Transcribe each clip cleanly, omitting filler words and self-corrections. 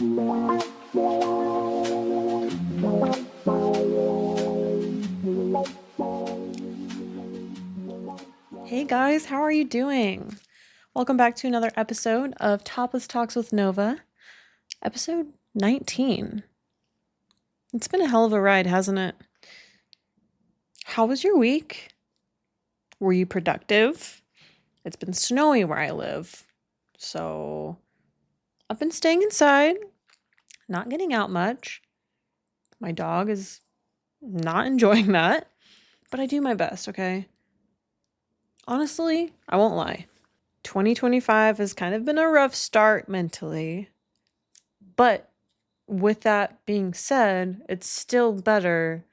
Hey guys, how are you doing? Welcome back to another episode of Topless Talks with Nova, episode 19. It's been a hell of a ride, hasn't it? How was your week? Were you productive? It's been snowy where I live, so I've been staying inside, not getting out much. My dog is not enjoying that, but I do my best, okay? Honestly, I won't lie. 2025 has kind of been a rough start mentally, but with that being said, it's still better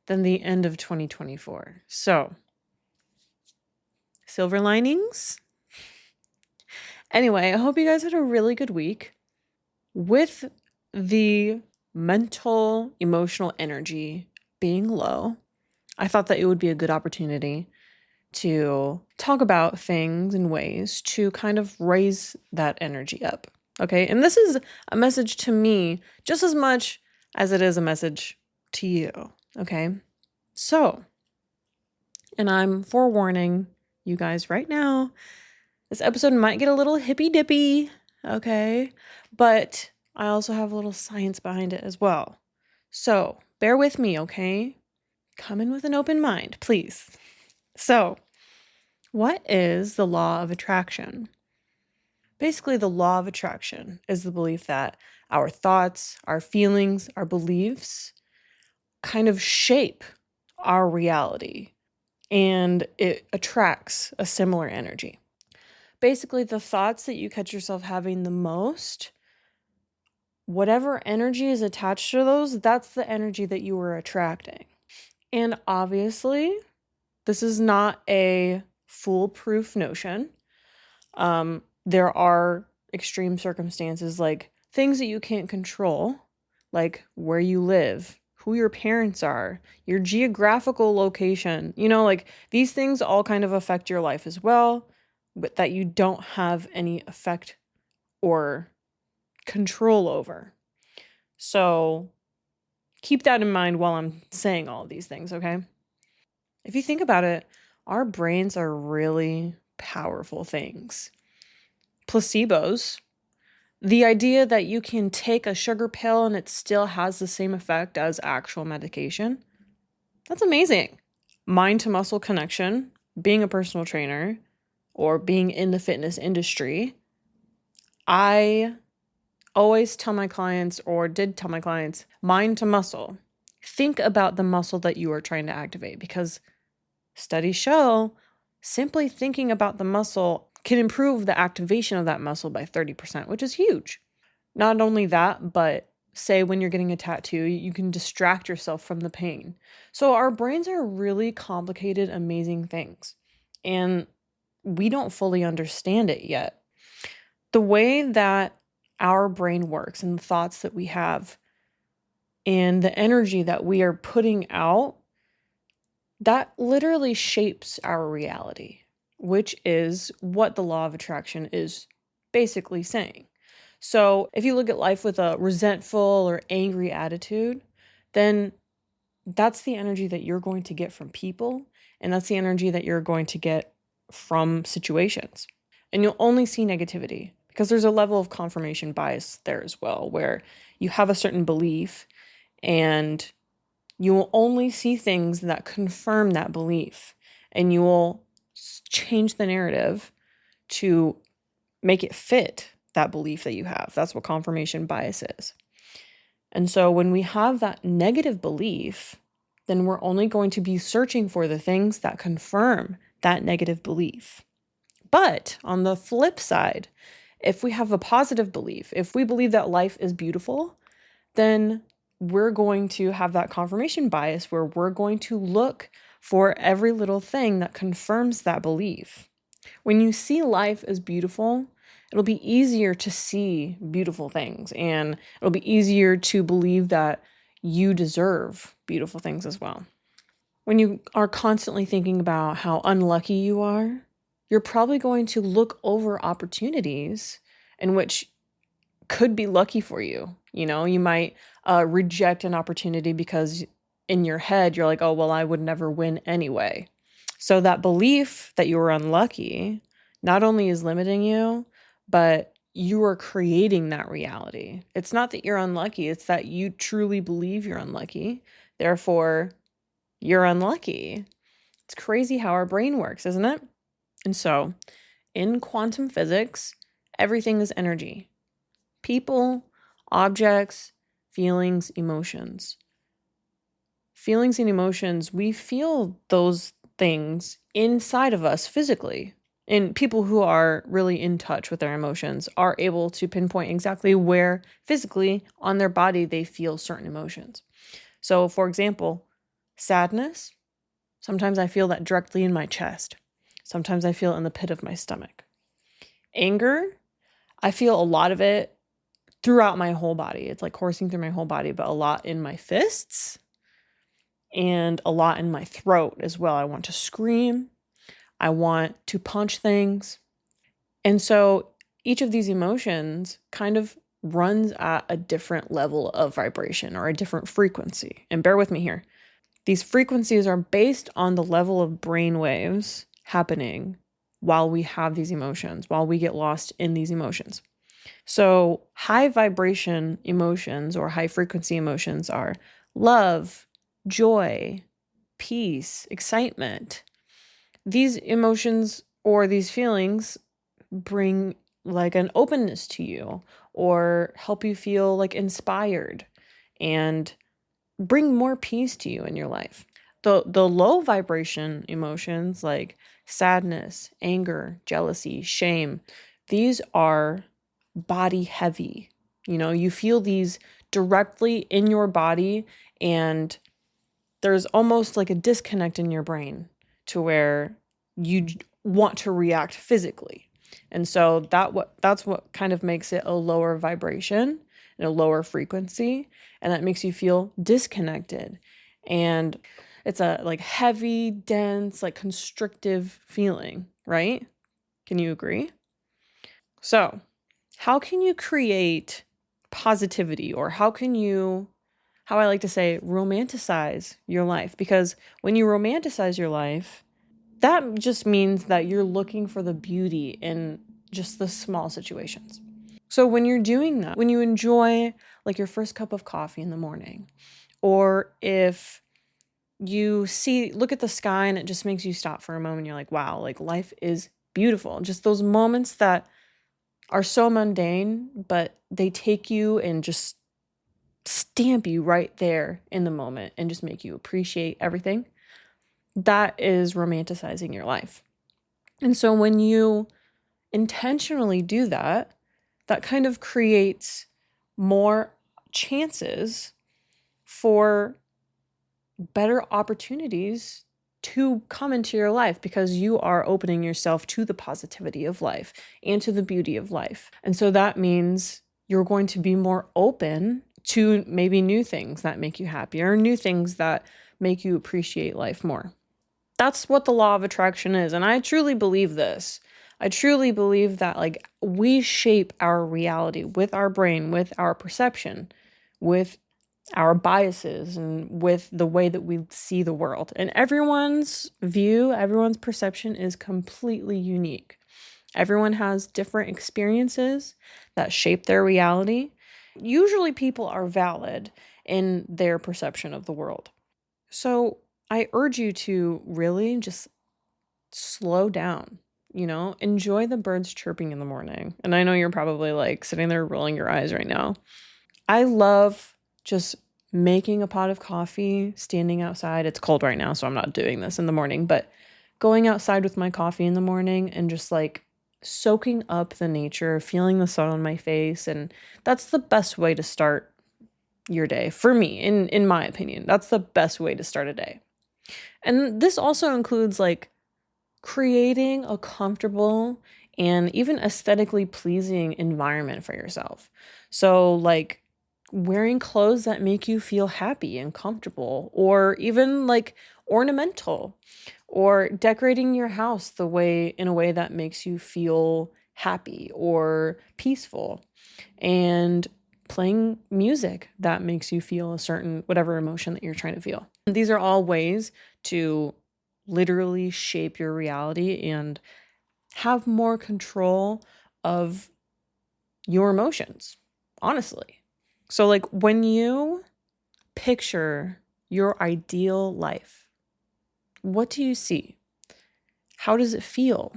than the end of 2024. So, silver linings? Anyway, I hope you guys had a really good week. With the mental, emotional energy being low, I thought that it would be a good opportunity to talk about things and ways to kind of raise that energy up. Okay. And this is a message to me just as much as it is a message to you. Okay. So, and I'm forewarning you guys right now, this episode might get a little hippy dippy. Okay. But I also have a little science behind it as well. So bear with me. Okay. Come in with an open mind, please. So, what is the law of attraction? Basically, the law of attraction is the belief that our thoughts, our feelings, our beliefs kind of shape our reality, and it attracts a similar energy. Basically, the thoughts that you catch yourself having the most, whatever energy is attached to those, that's the energy that you are attracting. And obviously, this is not a foolproof notion. There are extreme circumstances, like things that you can't control, like where you live, who your parents are, your geographical location. Like these things all kind of affect your life as well, but that you don't have any effect or control over. So keep that in mind while I'm saying all of these things, okay? If you think about it, our brains are really powerful things. Placebos, the idea that you can take a sugar pill and it still has the same effect as actual medication, that's amazing. Mind to muscle connection, being a personal trainer or being in the fitness industry, I always tell my clients, or did tell my clients, mind to muscle. Think about the muscle that you are trying to activate, because studies show simply thinking about the muscle can improve the activation of that muscle by 30%, which is huge. Not only that, but say when you're getting a tattoo, you can distract yourself from the pain. So our brains are really complicated, amazing things, and we don't fully understand it yet. The way that our brain works and the thoughts that we have and the energy that we are putting out, that literally shapes our reality, which is what the law of attraction is basically saying. So if you look at life with a resentful or angry attitude, then that's the energy that you're going to get from people, and that's the energy that you're going to get from situations. And you'll only see negativity because there's a level of confirmation bias there as well, where you have a certain belief and you will only see things that confirm that belief, and you will change the narrative to make it fit that belief that you have. That's what confirmation bias is. And so when we have that negative belief, then we're only going to be searching for the things that confirm that negative belief. But on the flip side, if we have a positive belief, if we believe that life is beautiful, then we're going to have that confirmation bias where we're going to look for every little thing that confirms that belief. When you see life as beautiful, it'll be easier to see beautiful things, and it'll be easier to believe that you deserve beautiful things as well. When you are constantly thinking about how unlucky you are, you're probably going to look over opportunities in which could be lucky for you. You might reject an opportunity because in your head you're like, oh, well, I would never win anyway. So that belief that you were unlucky not only is limiting you, but you are creating that reality. It's not that you're unlucky, it's that you truly believe you're unlucky. Therefore, you're unlucky. It's crazy how our brain works, isn't it? And so, in quantum physics, everything is energy. People, objects, feelings, emotions. Feelings and emotions, we feel those things inside of us physically. And people who are really in touch with their emotions are able to pinpoint exactly where physically on their body they feel certain emotions. So, for example, sadness, sometimes I feel that directly in my chest. Sometimes I feel it in the pit of my stomach. Anger, I feel a lot of it throughout my whole body. It's like coursing through my whole body, but a lot in my fists and a lot in my throat as well. I want to scream. I want to punch things. And so each of these emotions kind of runs at a different level of vibration or a different frequency. And bear with me here. These frequencies are based on the level of brain waves happening while we have these emotions, while we get lost in these emotions. So, high vibration emotions or high frequency emotions are love, joy, peace, excitement. These emotions or these feelings bring like an openness to you or help you feel like inspired and bring more peace to you in your life. The low vibration emotions like sadness, anger, jealousy, shame, these are body heavy. You feel these directly in your body, and there's almost like a disconnect in your brain to where you want to react physically. And so that's what kind of makes it a lower vibration and a lower frequency, and that makes you feel disconnected. And it's a like heavy, dense, like constrictive feeling, right? Can you agree? So, how can you create positivity, or how I like to say, romanticize your life? Because when you romanticize your life, that just means that you're looking for the beauty in just the small situations. So when you're doing that, when you enjoy like your first cup of coffee in the morning, or if you look at the sky and it just makes you stop for a moment, you're like, wow, like life is beautiful. Just those moments that are so mundane, but they take you and just stamp you right there in the moment and just make you appreciate everything. That is romanticizing your life. And so when you intentionally do that, that kind of creates more chances for better opportunities to come into your life because you are opening yourself to the positivity of life and to the beauty of life. And so that means you're going to be more open to maybe new things that make you happier, new things that make you appreciate life more. That's what the law of attraction is. And I truly believe this. I truly believe that like we shape our reality with our brain, with our perception, with our biases, and with the way that we see the world. And everyone's view, everyone's perception is completely unique. Everyone has different experiences that shape their reality. Usually people are valid in their perception of the world. So I urge you to really just slow down, enjoy the birds chirping in the morning. And I know you're probably like sitting there rolling your eyes right now. I love just making a pot of coffee, standing outside. It's cold right now, so I'm not doing this in the morning, but going outside with my coffee in the morning and just like soaking up the nature, feeling the sun on my face. And that's the best way to start your day for me, in my opinion. That's the best way to start a day. And this also includes like creating a comfortable and even aesthetically pleasing environment for yourself. So, like wearing clothes that make you feel happy and comfortable, or even like ornamental, or decorating your house in a way that makes you feel happy or peaceful, and playing music that makes you feel a certain whatever emotion that you're trying to feel. And these are all ways to literally shape your reality and have more control of your emotions, honestly. So, like, when you picture your ideal life, what do you see? How does it feel?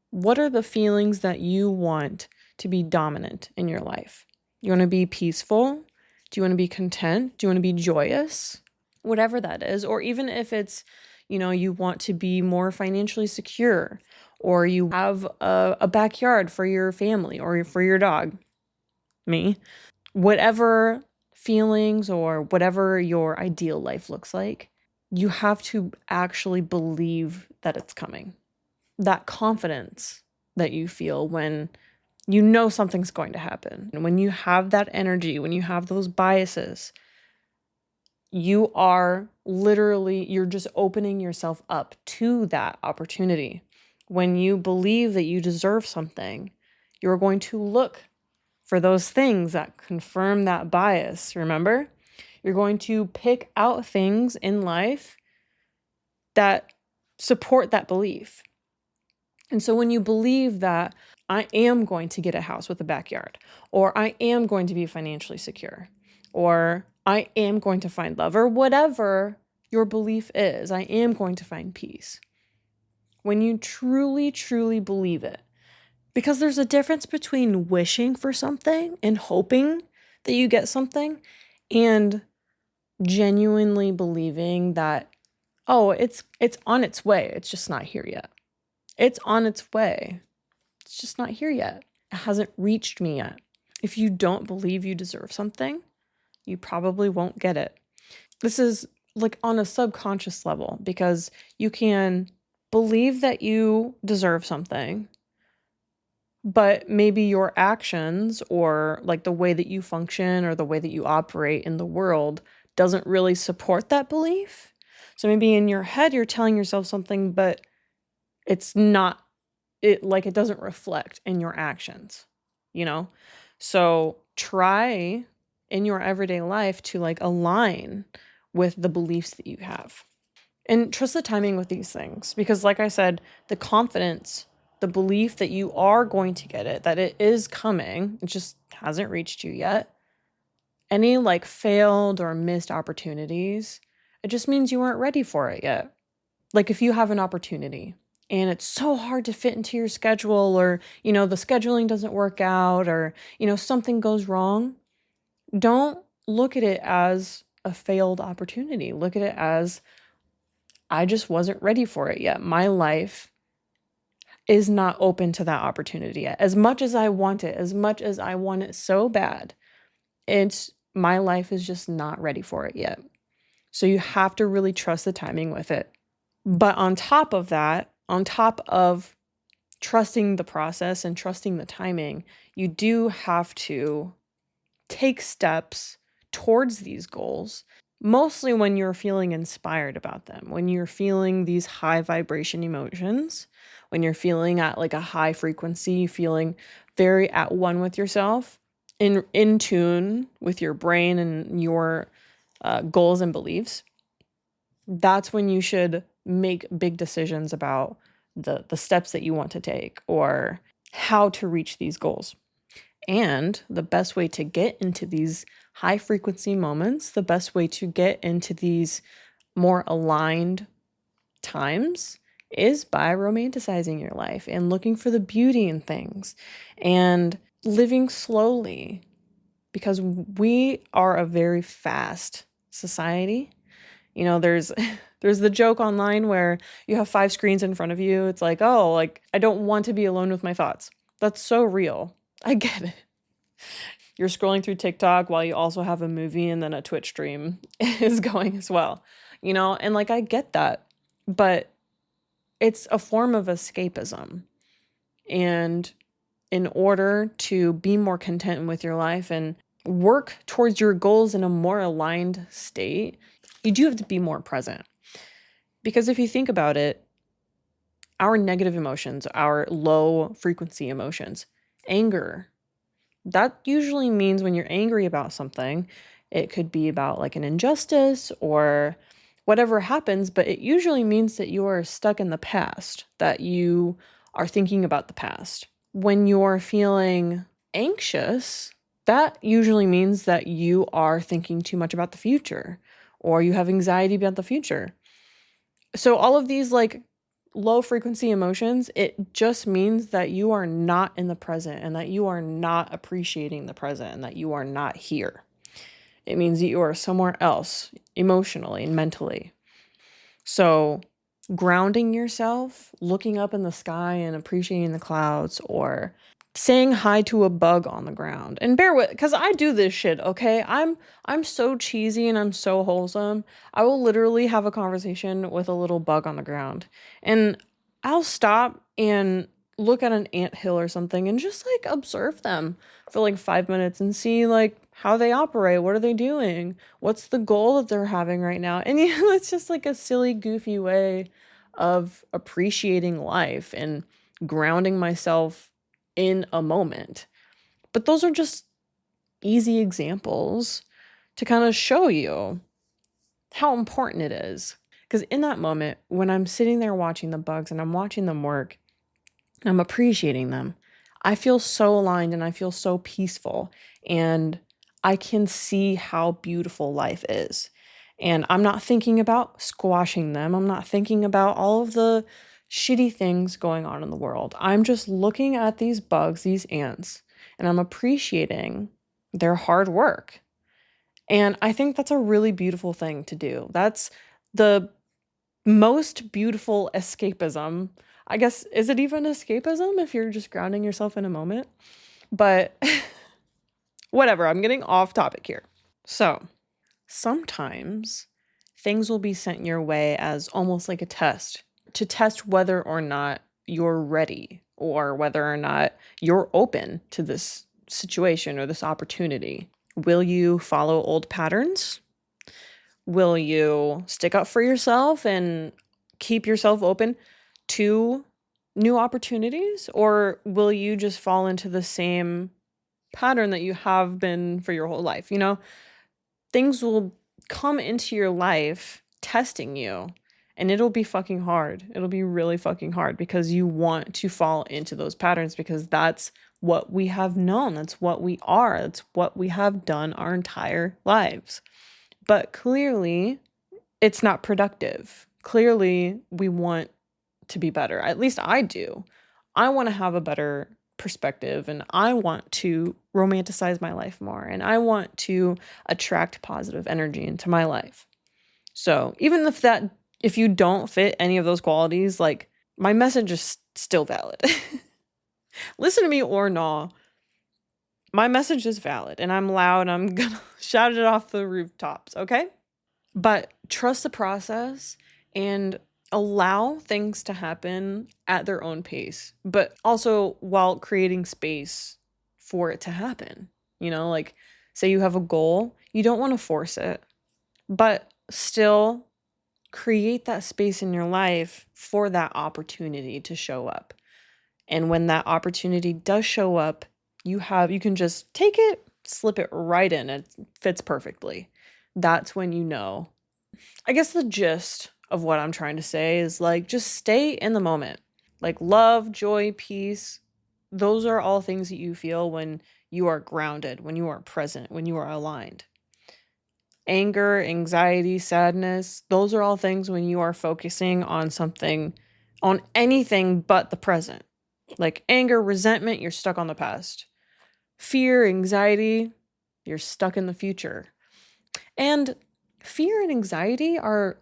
What are the feelings that you want to be dominant in your life? You want to be peaceful? Do you want to be content? Do you want to be joyous? Whatever that is. Or even if it's, you want to be more financially secure, or you have a backyard for your family or for your dog, me, whatever feelings or whatever your ideal life looks like, you have to actually believe that it's coming. That confidence that you feel when you know something's going to happen. And when you have that energy, when you have those biases, you are literally, you're just opening yourself up to that opportunity. When you believe that you deserve something, you're going to look for those things that confirm that bias, remember? You're going to pick out things in life that support that belief. And so when you believe that I am going to get a house with a backyard, or I am going to be financially secure, or I am going to find love, or whatever your belief is, I am going to find peace. When you truly, truly believe it, because there's a difference between wishing for something and hoping that you get something and genuinely believing that, oh, it's on its way. It's just not here yet. It's on its way. It's just not here yet. It hasn't reached me yet. If you don't believe you deserve something, you probably won't get it. This is like on a subconscious level, because you can believe that you deserve something, but maybe your actions or like the way that you function or the way that you operate in the world doesn't really support that belief. So maybe in your head, you're telling yourself something, but it's not, it doesn't reflect in your actions, you know? So try in your everyday life to like align with the beliefs that you have. And trust the timing with these things, because like I said, the confidence, the belief that you are going to get it, that it is coming, it just hasn't reached you yet. Any like failed or missed opportunities, it just means you weren't ready for it yet. Like if you have an opportunity and it's so hard to fit into your schedule, or, the scheduling doesn't work out, or, something goes wrong, don't look at it as a failed opportunity. Look at it as, I just wasn't ready for it yet. My life is not open to that opportunity yet. As much as I want it, as much as I want it so bad, my life is just not ready for it yet. So you have to really trust the timing with it. But on top of that, on top of trusting the process and trusting the timing, you do have to take steps towards these goals, mostly when you're feeling inspired about them, when you're feeling these high vibration emotions, when you're feeling at like a high frequency, feeling very at one with yourself, in tune with your brain and your goals and beliefs. That's when you should make big decisions about the steps that you want to take or how to reach these goals. And the best way to get into these high frequency moments, the best way to get into these more aligned times is by romanticizing your life and looking for the beauty in things and living slowly, because we are a very fast society. There's there's the joke online where you have 5 screens in front of you. It's like, oh, like I don't want to be alone with my thoughts. That's so real. I get it. You're scrolling through TikTok while you also have a movie and then a Twitch stream is going as well. And like I get that, but it's a form of escapism. And in order to be more content with your life and work towards your goals in a more aligned state, you do have to be more present. Because if you think about it, our negative emotions, our low frequency emotions, anger, that usually means when you're angry about something, it could be about like an injustice or whatever happens, but it usually means that you are stuck in the past, that you are thinking about the past. When you're feeling anxious, that usually means that you are thinking too much about the future or you have anxiety about the future. So all of these like low frequency emotions, it just means that you are not in the present and that you are not appreciating the present and that you are not here. It means that you are somewhere else emotionally and mentally. So grounding yourself, looking up in the sky and appreciating the clouds, or saying hi to a bug on the ground. And bear with, because I do this shit, okay? I'm so cheesy and I'm so wholesome. I will literally have a conversation with a little bug on the ground. And I'll stop and look at an anthill or something and just like observe them for like 5 minutes and see like how they operate. What are they doing? What's the goal that they're having right now? And you know, it's just like a silly, goofy way of appreciating life and grounding myself in a moment. But those are just easy examples to kind of show you how important it is. Because in that moment, when I'm sitting there watching the bugs and I'm watching them work, I'm appreciating them, I feel so aligned and I feel so peaceful. And I can see how beautiful life is. And I'm not thinking about squashing them. I'm not thinking about all of the shitty things going on in the world. I'm just looking at these bugs, these ants, and I'm appreciating their hard work. And I think that's a really beautiful thing to do. That's the most beautiful escapism. I guess, is it even escapism if you're just grounding yourself in a moment? But whatever, I'm getting off topic here. So, sometimes things will be sent your way as almost like a test to test whether or not you're ready or whether or not you're open to this situation or this opportunity. Will you follow old patterns? Will you stick up for yourself and keep yourself open to new opportunities? Or will you just fall into the same pattern that you have been for your whole life? You know, things will come into your life testing you, and it'll be fucking hard. It'll be really fucking hard because you want to fall into those patterns because that's what we have known. That's what we are. That's what we have done our entire lives. But clearly, it's not productive. Clearly, we want to be better. At least I do. I want to have a better perspective and I want to romanticize my life more and I want to attract positive energy into my life. So, even if you don't fit any of those qualities, like my message is still valid. Listen to me or no. My message is valid and I'm loud. I'm going to shout it off the rooftops, okay? But trust the process and allow things to happen at their own pace, but also while creating space for it to happen. You know, like say you have a goal, you don't want to force it, but still create that space in your life for that opportunity to show up. And when that opportunity does show up, you can just take it, slip it right in. It fits perfectly. That's when you know. I guess the gist of what I'm trying to say is like, just stay in the moment. Like love, joy, peace. Those are all things that you feel when you are grounded, when you are present, when you are aligned. Anger, anxiety, sadness, those are all things when you are focusing on something, on anything but the present. Like anger, resentment, you're stuck on the past. Fear, anxiety, you're stuck in the future. And fear and anxiety are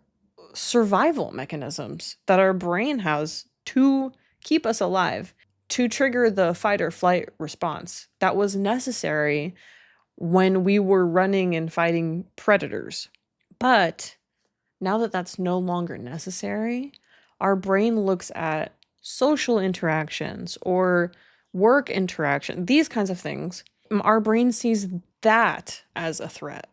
survival mechanisms that our brain has to keep us alive, to trigger the fight or flight response that was necessary when we were running and fighting predators. But now that that's no longer necessary, our brain looks at social interactions or work interaction, these kinds of things. Our brain sees that as a threat.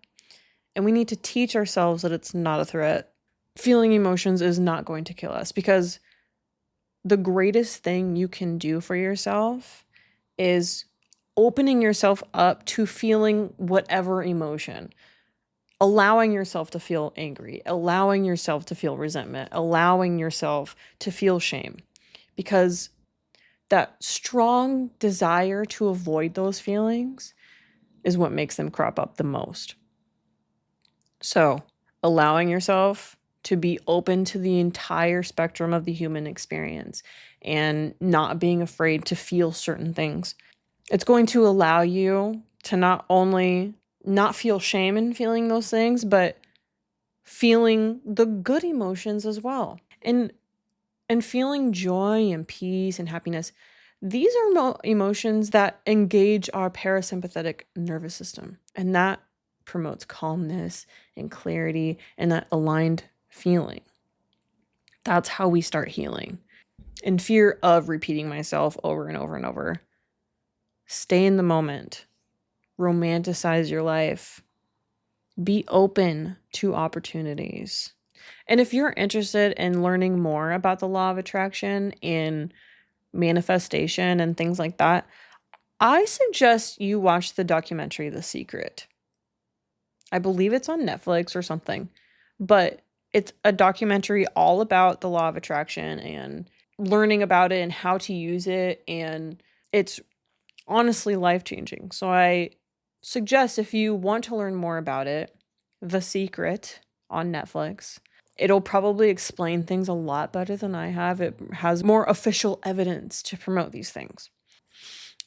And we need to teach ourselves that it's not a threat. Feeling emotions is not going to kill us because the greatest thing you can do for yourself is opening yourself up to feeling whatever emotion, allowing yourself to feel angry, allowing yourself to feel resentment, allowing yourself to feel shame. Because that strong desire to avoid those feelings is what makes them crop up the most. So, allowing yourself to be open to the entire spectrum of the human experience and not being afraid to feel certain things. It's going to allow you to not only not feel shame in feeling those things, but feeling the good emotions as well. And feeling joy and peace and happiness. These are emotions that engage our parasympathetic nervous system, and that promotes calmness and clarity and that aligned feeling. That's how we start healing. In fear of repeating myself over and over and over, stay in the moment, romanticize your life, be open to opportunities. And if you're interested in learning more about the law of attraction and manifestation and things like that, I suggest you watch the documentary The Secret. I believe it's on Netflix or something, but it's a documentary all about the law of attraction and learning about it and how to use it. And it's honestly life-changing. So I suggest, if you want to learn more about it, The Secret on Netflix. It'll probably explain things a lot better than I have. It has more official evidence to promote these things.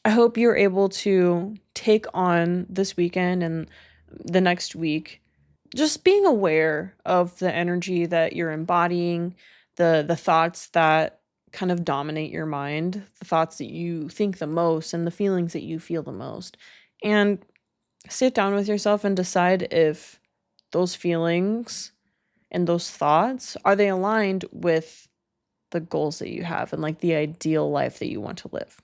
I hope you're able to take on this weekend and the next week just being aware of the energy that you're embodying, the thoughts that kind of dominate your mind, the thoughts that you think the most and the feelings that you feel the most. And sit down with yourself and decide if those feelings and those thoughts, are they aligned with the goals that you have and like the ideal life that you want to live.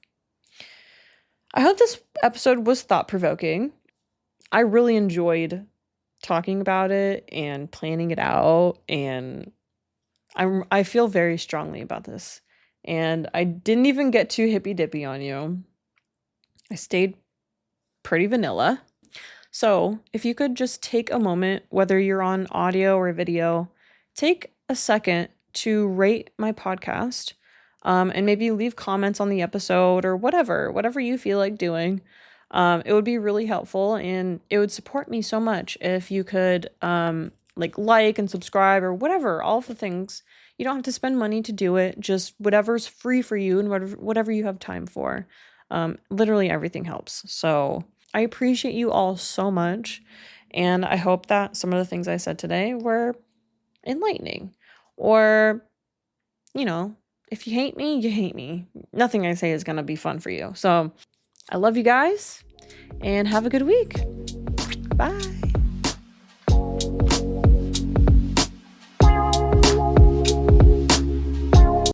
I hope this episode was thought-provoking. I really enjoyed talking about it and planning it out, and I feel very strongly about this. And I didn't even get too hippy-dippy on you. I stayed pretty vanilla. So, if you could just take a moment, whether you're on audio or video, take a second to rate my podcast, and maybe leave comments on the episode or whatever you feel like doing. It would be really helpful, and it would support me so much if you could like and subscribe or whatever, all of the things. You don't have to spend money to do it, just whatever's free for you and whatever you have time for. Literally everything helps. So I appreciate you all so much, and I hope that some of the things I said today were enlightening. Or, if you hate me, you hate me. Nothing I say is going to be fun for you. So I love you guys, and have a good week. Bye.